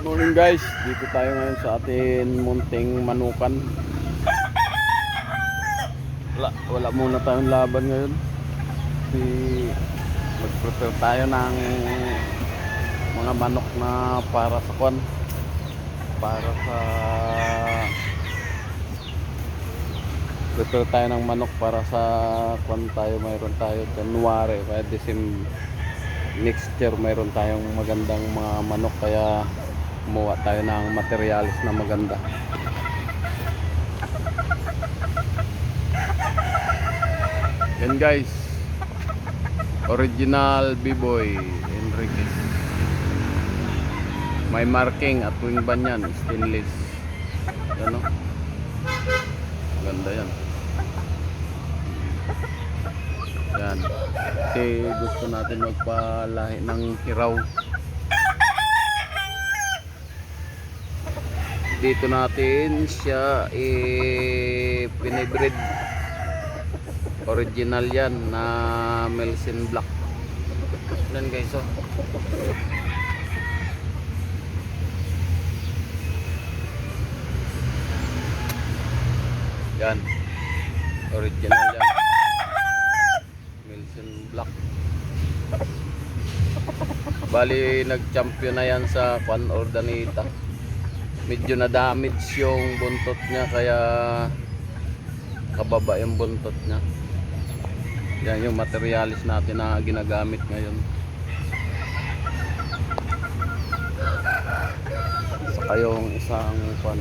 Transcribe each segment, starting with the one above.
Good morning guys, dito tayo ngayon sa atin munting manukan. Wala muna tayong laban ngayon. Mag-prepare tayo ng mga manok na para sa kwan. Prepare tayo ng manok para sa kwan tayo. Mayroon tayo January, kaya December next year mayroon tayong magandang mga manok, kaya kumuha tayo ng materials na maganda. Yan guys, original B-Boy Enriquez. May marking at wing ban yan, stainless. Yan o, ganda yan. Yan, kasi gusto natin magpalahi ng hiraw. Dito natin siya pinibreed. Original yan na Melsin Black. Yan guys, oh. Yan, original yan, Melsin Black. Bali nag-champion na yan sa Kwan Ordanita. Medyo na damage yung buntot niya, kaya kababa yung buntot niya. Yan yung materialis natin na ginagamit ngayon. Saka yung isang pan,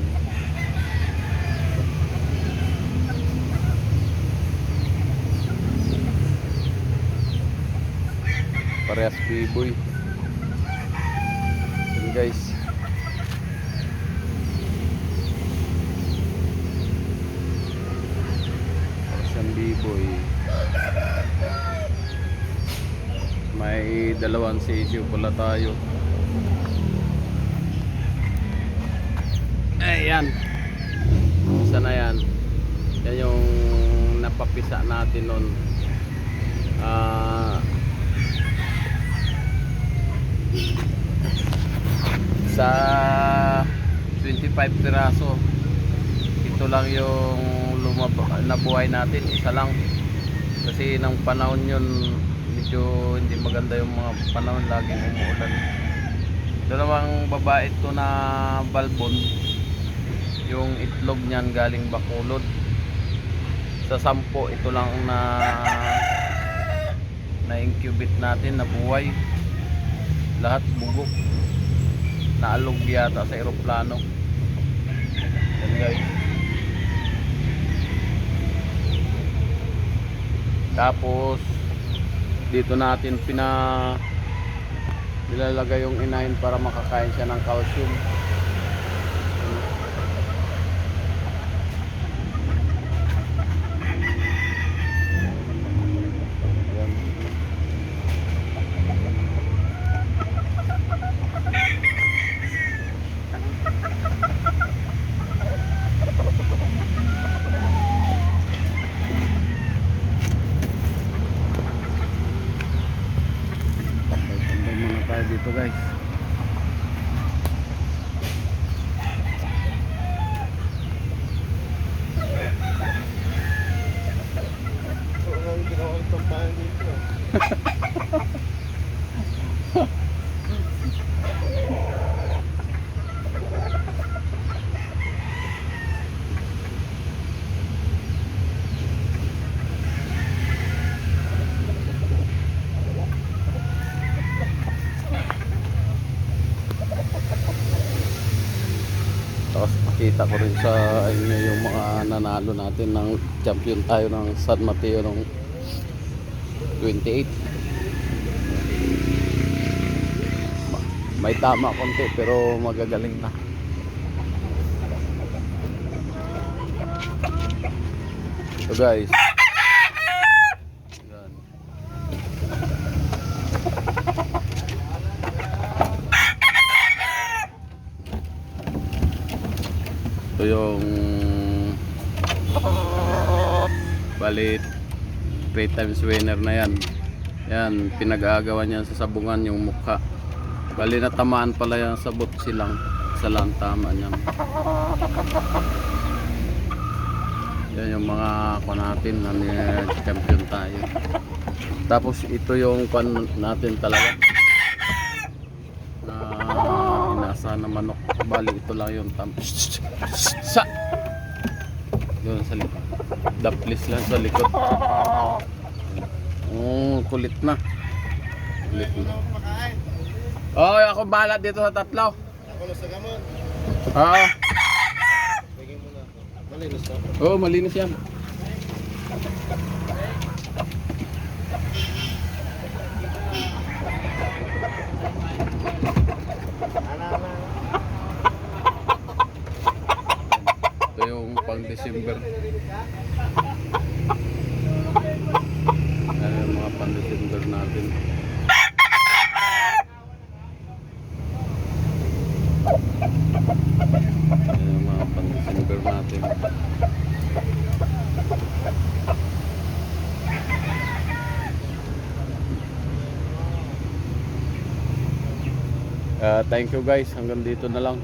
parehas B-Boy. Yan guys, B-Boy. May dalawang sisyo pala tayo. Ayan, isa na yan. Yan yung napapisa natin nun. Sa 25 piraso, ito lang yung nabuhay natin, isa lang. Kasi ng panahon yun, medyo hindi maganda yung mga panahon, laging umuulan. Dalawang babae ito na balbon. Yung itlog niyan galing Bacolod. Sa 10 ito lang na incubate natin, na buhay. Lahat bugok, naalog yata sa eroplano. Yan guys. Tapos dito natin nilalagay yung inahin para makakain siya ng calcium. Yan. Dito guys, tapos pakita ko rin sa inyo yung mga nanalo natin ng champion tayo ng San Mateo ng 28. May tama konti pero magagaling na. So guys, yan. Ito yung balit 3 times winner na yan. Yan, pinag-aagawan yan sa sabungan yung mukha. Bali natamaan pala yan sa butsi lang. Sa lang tama niyan. Yan yung mga ako natin na champion tayo. Tapos ito yung pan natin talaga. Na inasa na manok. Bali ito lang yung sa doon sa likod. Daplis lang sa likod. Kulit na. Kulit na. Okay, ako bahala dito sa tatlo. Ako na sa gamot. Oo. Bigyan mo na. Malinis na. Oo, malinis yan. Ito yung pang December. Ayan yung mga pang December natin. Ayan yung mga pang December natin. Thank you guys, hanggang dito na lang.